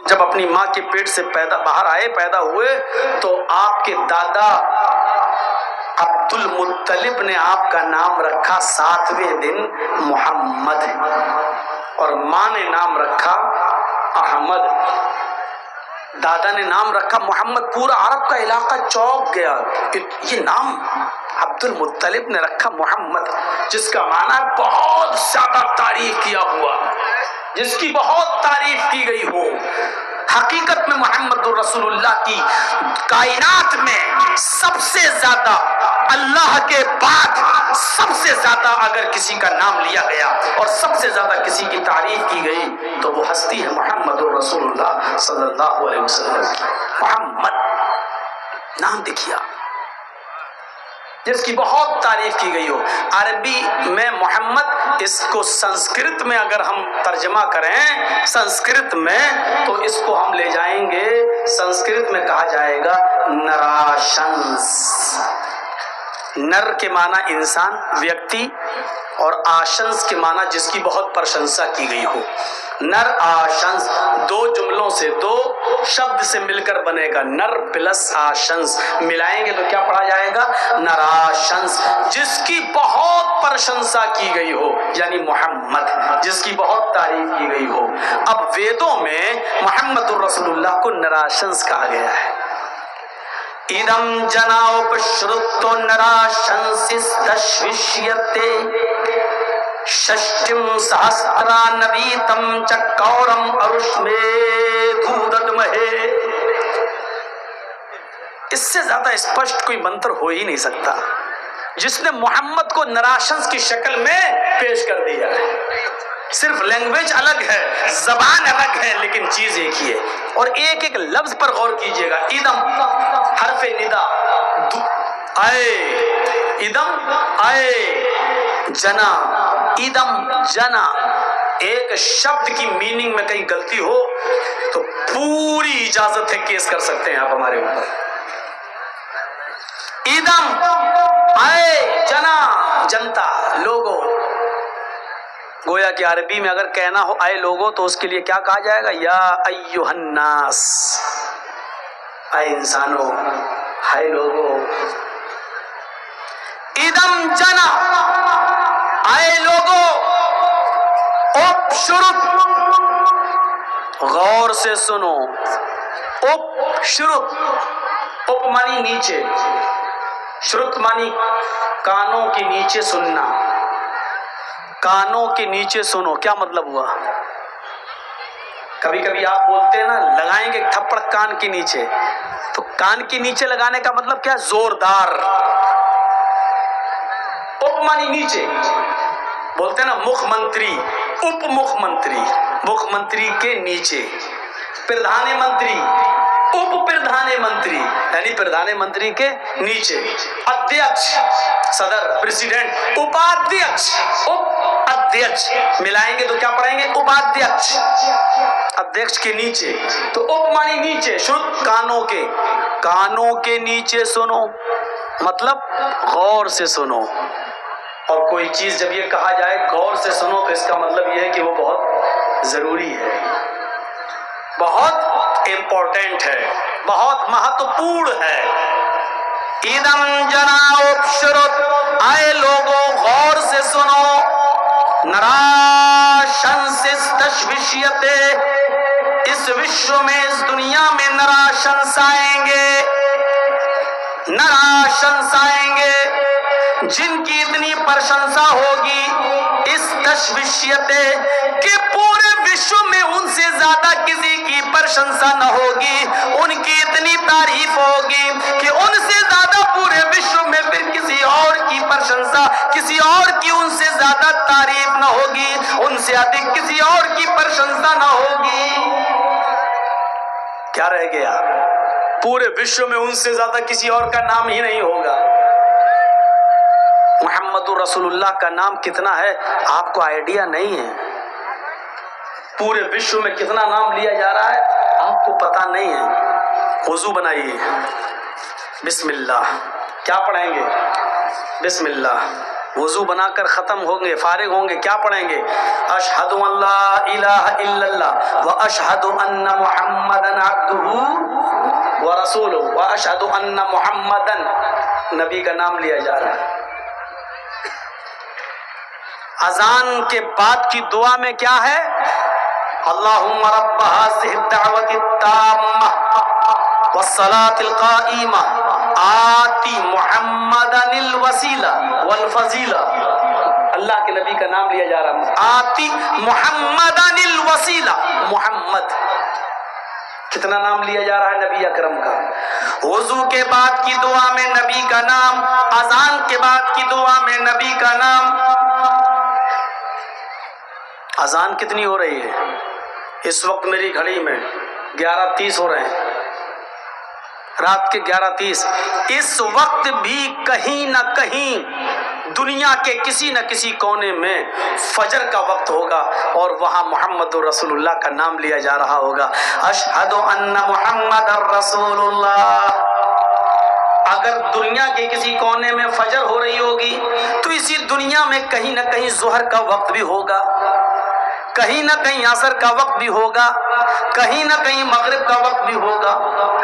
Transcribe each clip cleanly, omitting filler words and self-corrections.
جب اپنی ماں کے پیٹ سے پیدا ہوئے تو آپ کے دادا عبد المطلب نے آپ کا نام رکھا 7ویں دن محمد، اور ماں نے نام رکھا احمد۔ دادا نے نام رکھا محمد، پورا عرب کا علاقہ چونک گیا، یہ نام عبد المطلب نے رکھا محمد، جس کا معنی بہت زیادہ تعریف کیا ہوا، جس کی بہت تعریف کی گئی ہو۔ حقیقت میں محمد رسول اللہ کی کائنات میں سب سے زیادہ، اللہ کے بعد سب سے زیادہ اگر کسی کا نام لیا گیا اور سب سے زیادہ کسی کی تعریف کی گئی تو وہ ہستی ہے محمد رسول اللہ صلی اللہ علیہ وسلم۔ محمد نام دیکھیا جس کی بہت تعریف کی گئی ہو۔ عربی میں محمد، اس کو سنسکرت میں اگر ہم ترجمہ کریں سنسکرت میں تو اس کو ہم لے جائیں گے، سنسکرت میں کہا جائے گا نراشنس۔ نر کے معنی انسان، ویکتی، اور آشنس کے معنی جس کی بہت پرشنسا کی گئی ہو۔ نر آشنس دو جملوں سے، دو شبد سے مل کر بنے گا، نر پلس آشنس، ملائیں گے تو کیا پڑھا جائے گا؟ نراشنس، جس کی بہت پرشنسا کی گئی ہو، یعنی محمد، جس کی بہت تعریف کی گئی ہو۔ اب ویدوں میں محمد رسول اللہ کو نراشنس کہا گیا ہے۔ ادم جناوپشرتو نراشنسستشوشیتے ششٹم سہسرا نویتم چکورم اروشمیدھوددمہے۔ اس سے زیادہ اسپشٹ کوئی منتر ہو ہی نہیں سکتا جس نے محمد کو نراشنس کی شکل میں پیش کر دیا ہے۔ صرف لینگویج الگ ہے، زبان الگ ہے، لیکن چیز ایک ہی ہے۔ اور ایک ایک لفظ پر غور کیجئے گا۔ ادم حرف ندا، آئے، ادم آئے، جنا، ادم جنا۔ ایک شبد کی میننگ میں کہیں غلطی ہو تو پوری اجازت ہے کیس کر سکتے ہیں آپ ہمارے اوپر۔ ادم آئے، جنا، جنتا، لوگو۔ گویا کہ عربی میں اگر کہنا ہو آئے لوگو تو اس کے لیے کیا کہا جائے گا؟ یا ایھا الناس، اے انسانوں، ہائے لوگو۔ ادم جنا، آئے لوگو، اپ شرط، غور سے سنو، اپ شرط، اپ مانی نیچے، شرط مانی کانوں کے نیچے سننا، کانوں کے نیچے سنو۔ کیا مطلب ہوا؟ کبھی کبھی آپ بولتے ہیں نا لگائیں گے تھپڑ کان کے نیچے، تو کان کے نیچے لگانے کا مطلب کیا؟ زوردار۔ اپ مانی نیچے، بولتے ہیں نا مکھ منتری، اپ مکھ منتری، مکھ منتری کے نیچے، پردھان منتری، اپ پردھان منتری، یعنی پردھان منتری کے نیچے، ادھیکش صدر پریزیڈنٹ، اپادھیکش، اپ ادھیکش، ملائیں گے تو کیا پڑھیں گے؟ اپادھیکش، ادھیکش کے نیچے۔ تو اپ مانی نیچے، شرط کانوں کے نیچے سنو، مطلب غور سے سنو۔ اور کوئی چیز جب یہ کہا جائے غور سے سنو تو اس کا مطلب یہ ہے کہ وہ بہت ضروری ہے، بہت امپورٹنٹ ہے، بہت مہتوپورن ہے۔ ادم جناوپشرت، آئے لوگوں غور سے سنو، نراشنسستشوشیتے، اس وشو میں، اس دنیا میں نراشنس آئیں گے، نراشنس آئیں گے جن کی اتنی پرشنسا ہوگی، اس تشویشیتے کہ پورے وشو میں ان سے زیادہ کسی کی پرشنسا نہ ہوگی، ان کی اتنی تعریف ہوگی کہ ان سے زیادہ پورے وشو میں پھر کسی اور کی پرشنسا، کسی اور کی ان سے زیادہ تعریف نہ ہوگی، ان سے ادھک کسی اور کی پرشنسا نہ ہوگی۔ کیا رہ گیا؟ پورے وشو میں ان سے زیادہ کسی اور کا نام ہی نہیں ہوگا۔ محمد رسول اللہ کا نام کتنا ہے آپ کو آئیڈیا نہیں ہے، پورے وشو میں کتنا نام لیا جا رہا ہے آپ کو پتا نہیں ہے۔ وضو بنائیے، بسم اللہ، کیا پڑھیں گے؟ بسم اللہ، وضو بنا کر ختم ہوں گے، فارغ ہوں گے، کیا پڑھیں گے؟ اشہد ان لا الہ الا اللہ واشہد ان محمدن عبدہ ورسولہ واشہد ان محمدن، نبی کا نام لیا جا رہا ہے۔ اذان کے بعد کی دعا میں کیا ہے؟ اللہم رب هذه الدعوة التامة والصلاة القائمة آتی محمدن الوسیلہ والفضیلہ، اللہ کے نبی کا نام لیا جا رہا ہے، آتی محمدن الوسیلہ، محمد کتنا نام لیا جا رہا ہے نبی اکرم کا۔ وضو کے بعد کی دعا میں نبی کا نام، اذان کے بعد کی دعا میں نبی کا نام۔ اذان کتنی ہو رہی ہے اس وقت؟ میری گھڑی میں 11:30 ہو رہے ہیں، رات کے 11:30۔ اس وقت بھی کہیں نہ کہیں دنیا کے کسی نہ کسی کونے میں فجر کا وقت ہوگا اور وہاں محمد رسول اللہ کا نام لیا جا رہا ہوگا، اشہد ان محمد رسول اللہ۔ اگر دنیا کے کسی کونے میں فجر ہو رہی ہوگی تو اسی دنیا میں کہیں نہ کہیں ظہر کا وقت بھی ہوگا، کہیں نہ کہیں عصر کا وقت بھی ہوگا، کہیں نہ کہیں مغرب کا وقت بھی ہوگا،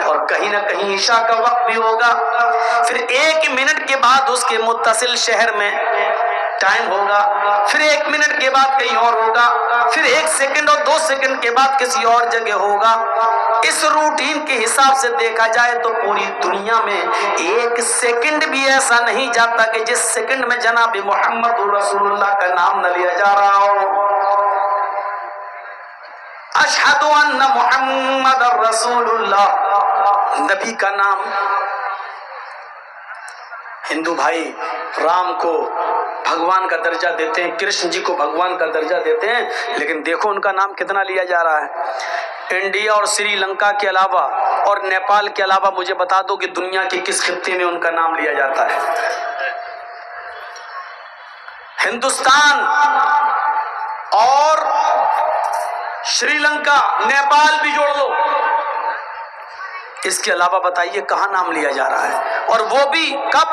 اور کہیں نہ کہیں عشاء کا وقت بھی ہوگا۔ پھر 1 منٹ کے بعد اس کے متصل شہر میں ٹائم ہوگا، پھر 1 منٹ کے بعد کہیں اور ہوگا، پھر 1 سیکنڈ اور 2 سیکنڈ کے بعد کسی اور جگہ ہوگا۔ اس روٹین کے حساب سے دیکھا جائے تو پوری دنیا میں 1 سیکنڈ بھی ایسا نہیں جاتا کہ جس سیکنڈ میں جناب محمد رسول اللہ کا نام نہ لیا جا رہا ہو۔ اشہد ان محمد رسول اللہ، نبی کا نام۔ ہندو بھائی رام کو بھگوان کا درجہ دیتے ہیں، کرشن جی کو بھگوان کا درجہ دیتے ہیں، لیکن دیکھو ان کا نام کتنا لیا جا رہا ہے۔ انڈیا اور سری لنکا کے علاوہ اور نیپال کے علاوہ مجھے بتا دو کہ دنیا کے کس خطے میں ان کا نام لیا جاتا ہے؟ ہندوستان اور شری لنکا، نیپال بھی جوڑ لو، اس کے علاوہ بتائیے کہاں نام لیا جا رہا ہے؟ اور وہ بھی کب؟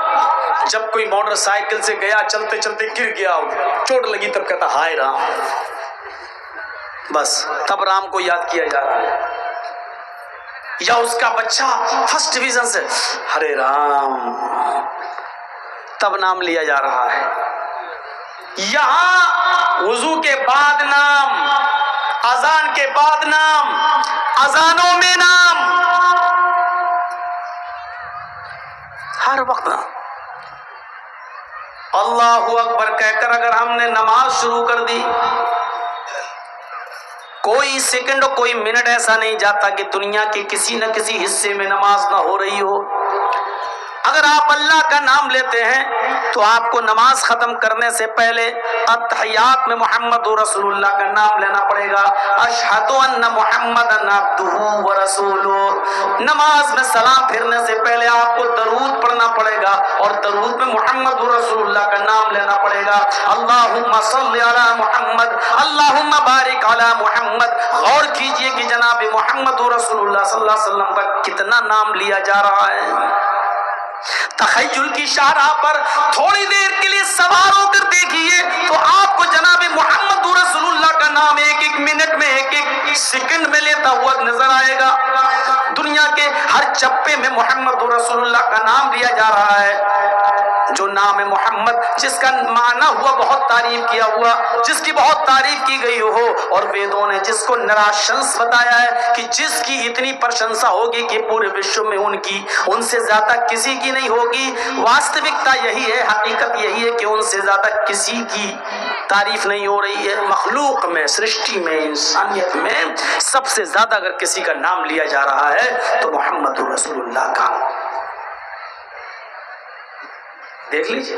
جب کوئی موٹر سائیکل سے گیا، چلتے چلتے گر گیا، چوٹ لگی، تب کہتا ہائے رام، بس تب رام کو یاد کیا جا رہا ہے۔ یا اس کا بچہ فرسٹ ڈویژن سے ہرے رام، تب نام لیا جا رہا ہے۔ یہاں وضو کے بعد نام، اذان کے بعد نام، اذانوں میں نام، ہر وقت نام۔ اللہ اکبر کہہ کر اگر ہم نے نماز شروع کر دی، کوئی سیکنڈ اور کوئی منٹ ایسا نہیں جاتا کہ دنیا کے کسی نہ کسی حصے میں نماز نہ ہو رہی ہو۔ اگر آپ اللہ کا نام لیتے ہیں تو آپ کو نماز ختم کرنے سے پہلے اتحیات میں محمد رسول اللہ کا نام لینا پڑے گا، اشہد ان محمدن عبدہ ورسولہ۔ نماز میں سلام پھرنے سے پہلے آپ کو درود پڑھنا پڑے گا اور درود میں محمد رسول اللہ کا نام لینا پڑے گا، اللہم صلی علی محمد، اللہم بارک علی محمد۔ غور کیجئے کہ جناب محمد رسول اللہ صلی اللہ علیہ وسلم کا کتنا نام لیا جا رہا ہے۔ تخیل کی شاہراہ پر تھوڑی دیر کے لیے سوار ہو کر دیکھیے تو آپ کو جناب محمد رسول اللہ کا نام 1-1 منٹ میں، 1-1 سیکنڈ میں لیتا ہوا نظر آئے گا۔ دنیا کے ہر چپے میں محمد رسول اللہ کا نام لیا جا رہا ہے۔ جو نام محمد جس کا معنی ہوا بہت تعریف کیا ہوا، جس کی بہت تعریف کی گئی ہو، اور ویدوں نے جس کو نراشنس بتایا ہے کہ جس کی اتنی پرشنسا ہوگی کہ پورے وشو میں ان سے زیادہ کسی کی نہیں ہوگی۔ واستوکتا یہی ہے، حقیقت یہی ہے کہ ان سے زیادہ کسی کی تعریف نہیں ہو رہی ہے۔ مخلوق میں، سرشٹی میں، انسانیت میں سب سے زیادہ اگر کسی کا نام لیا جا رہا ہے تو محمد رسول اللہ کا۔ دیکھ لیجئے،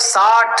60,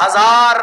1000,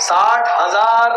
60,000।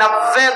90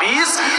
20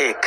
1।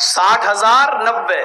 60,000 90।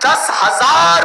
10,000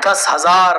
10,000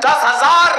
10,000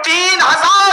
3,000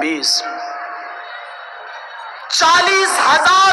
20। 40,000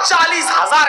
40,000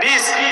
20।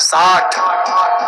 60।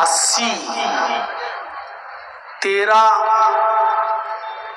80। 13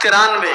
93।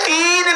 3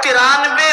93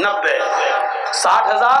90। 60,000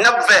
90।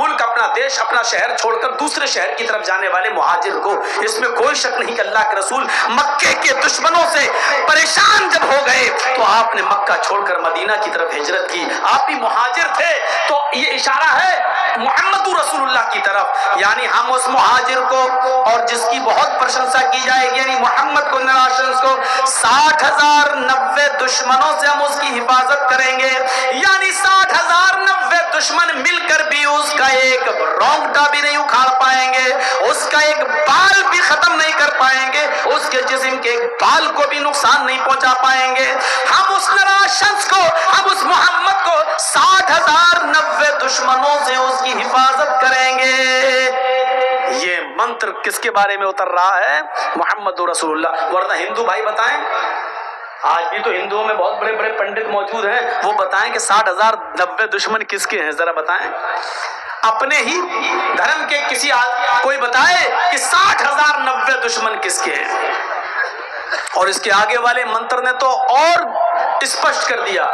ملک، اپنا دیش، اپنا شہر چھوڑ کر دوسرے شہر کی طرف جانے والے مہاجر کو، اس میں کوئی شک نہیں کہ اللہ کے رسول مکے کے دشمنوں سے پریشان جب ہو گئے تو آپ نے مکہ چھوڑ کر مدینہ کی طرف ہجرت کی. آپ بھی مہاجر تھے تو یہ اشارہ ہے محمد رسول اللہ کی طرف. یعنی ہم اس مہاجر کو، اور جس کی بہت پرشنسا کی جائے گی، یعنی محمد کو، 60,090 دشمنوں سے ہم اس کی حفاظت کریں گے. یعنی 60,090 دشمن مل کر بھی اس کا ایک رونگٹا بھی نہیں اکھاڑ پائیں گے، اس کا ایک بال بھی ختم نہیں کر پائیں گے، اس کے جسم کے ایک بال کو بھی نقصان نہیں پہنچا پائیں گے. ہم اس نراش شخص کو، ہم اس محمد کو 60,090 دشمنوں سے اس کی حفاظت کریں گے. یہ منتر کس کے بارے میں اتر رہا ہے؟ محمد رسول اللہ. ورنہ ہندو بھائی بتائیں، آج بھی تو ہندوؤں میں بہت بڑے بڑے پنڈت موجود ہیں، وہ بتائیں کہ 60,090 دشمن کس کے ہیں، ذرا بتائیں. اپنے ہی دھرم کے کسی کوئی بتائے کہ 60,090 دشمن کس کے ہیں. اور اس کے آگے والے منتر نے تو اور اسپشٹ کر دیا.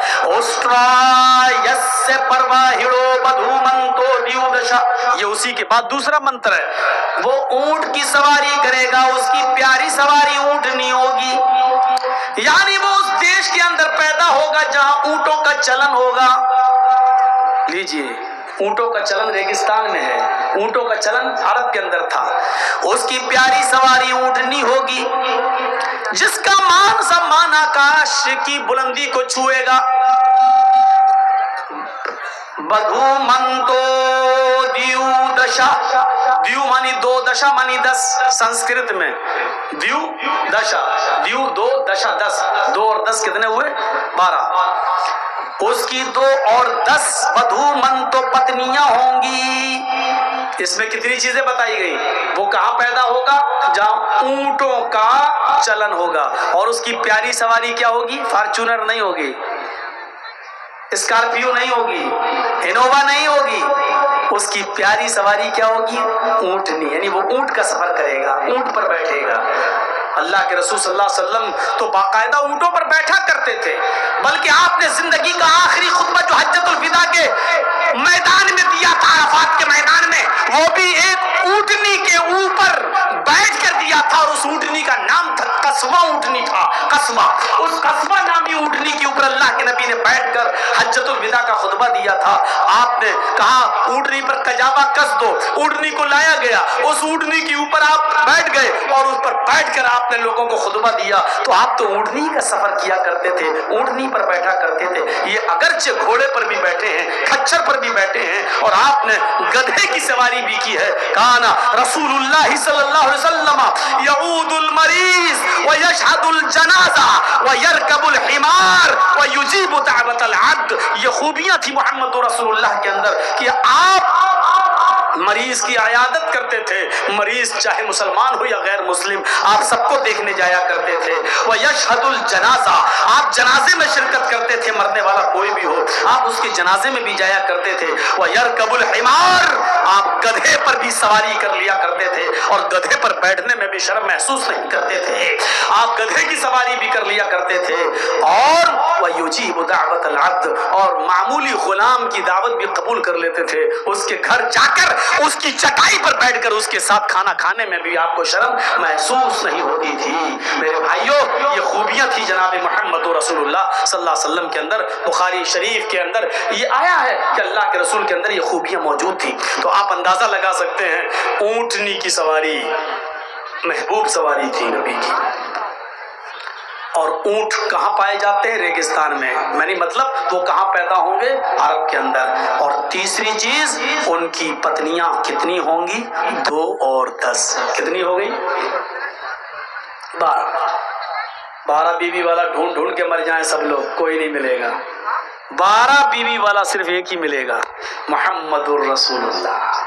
یہ اسی کے بعد دوسرا منتر ہے. وہ اونٹ کی سواری کرے گا، اس کی پیاری سواری اونٹنی ہوگی. یعنی وہ اس دیش کے اندر پیدا ہوگا جہاں اونٹوں کا چلن ہوگا. لیجئے، اونٹوں کا چلن ریگستان میں ہے، اونٹوں کا چلن عرب کے اندر تھا. اس کی پیاری سواری اونٹنی ہوگی جس کا مان سمان آکاش کی بلندی کو چھوئے گا. بدھو منتو دیو دشا، دیو مانی دو، دشا مانی 10. سنسکرت میں دیو دشا، دیو 2، دشا 10. 2 اور 10 کتنے ہوئے؟ 12. اس کی 2 اور 10 بدھو منتو پتنیاں ہوں گی. اس میں کتنی چیزیں بتائی گئی؟ وہ کہاں پیدا ہوگا؟ جہاں اونٹوں کا چلن ہوگا. اور اس کی پیاری سواری کیا ہوگی؟ فارچونر نہیں ہوگی، اسکارپیو نہیں ہوگی، انووا نہیں ہوگی. اس کی پیاری سواری کیا ہوگی؟ اونٹنی. یعنی وہ اونٹ کا سفر کرے گا، اونٹ پر بیٹھے گا. اللہ کے رسول صلی اللہ علیہ وسلم تو باقاعدہ اونٹوں پر بیٹھا کرتے تھے، بلکہ آپ نے زندگی کا آخری خطبہ جو حجۃ الوداع کے میدان میں دیا تھا، عرفات کے میدان میں، وہ بھی ایک اونٹنی کے اوپر بیٹھ کر دیا تھا. اور اس اونٹنی کا نام تھا قصوہ اونٹنی تھا. قصوہ، اس قصوہ نامی اونٹنی کے اوپر اللہ کے نبی نے بیٹھ کر حجۃ الوداع کا خطبہ دیا تھا. آپ نے کہا اونٹنی پر کجاوا کس دو. اونٹنی کو لایا گیا، اس اونٹنی کے اوپر آپ بیٹھ گئے اور اس پر بیٹھ کر آپ نے لوگوں کو خطبہ دیا. تو آپ تو اونٹنی کا سفر کیا کرتے تھے، اونٹنی پر بیٹھا کرتے تھے. یہ اگرچہ گھوڑے پر بھی بیٹھے ہیں، کھچر پر بھی بیٹھے ہیں، اور آپ نے گدھے کی سواری بھی کی ہے. کانا رسول اللہ صلی اللہ علیہ وسلم یعود المریض ویشہد الجنازہ ویرکب الحمار ویجیب دعوت العبد. یہ خوبیاں تھی محمد رسول اللہ کے اندر کہ آپ مریض کی عیادت کرتے تھے. مریض چاہے مسلمان ہو یا غیر مسلم، آپ سب کو دیکھنے جایا کرتے تھے. وَيَشْهَدُ الْجَنَازَةَ، آپ جنازے میں شرکت کرتے تھے. مرنے والا کوئی بھی ہو آپ اس کے جنازے میں بھی جایا کرتے تھے. وَيَرْكَبُ الْحِمَارَ، آپ گدھے پر بھی سواری کر لیا کرتے تھے، اور گدھے پر بیٹھنے میں بھی شرم محسوس نہیں کرتے تھے. آپ گدھے کی سواری بھی کر لیا کرتے تھے. اور وَيُجِيبُ دَعْوَةَ الْعَبْدِ، اور معمولی غلام کی دعوت بھی قبول کر لیتے تھے. اس کے گھر جا کر اس کی چٹائی پر بیٹھ کر اس کے ساتھ کھانا کھانے میں بھی آپ کو شرم محسوس نہیں ہوتی تھی. میرے بھائیوں، یہ خوبیاں تھی جناب محمد رسول اللہ صلی اللہ علیہ وسلم کے اندر. بخاری شریف کے اندر یہ آیا ہے کہ اللہ کے رسول کے اندر یہ خوبیاں موجود تھی. تو آپ اندازہ لگا سکتے ہیں اونٹنی کی سواری محبوب سواری تھی نبی کی. اور اونٹ کہاں پائے جاتے ہیں؟ ریگستان میں. یعنی مطلب وہ کہاں پیدا ہوں گے؟ عرب کے اندر. اور تیسری چیز، ان کی پتنیاں کتنی ہوں گی؟ 2 اور 10. کتنی ہو گئی؟ 12. 12 بیوی والا ڈھونڈ ڈھونڈ کے مر جائیں سب لوگ، کوئی نہیں ملے گا. 12 بیوی والا صرف ایک ہی ملے گا، محمد الرسول اللہ.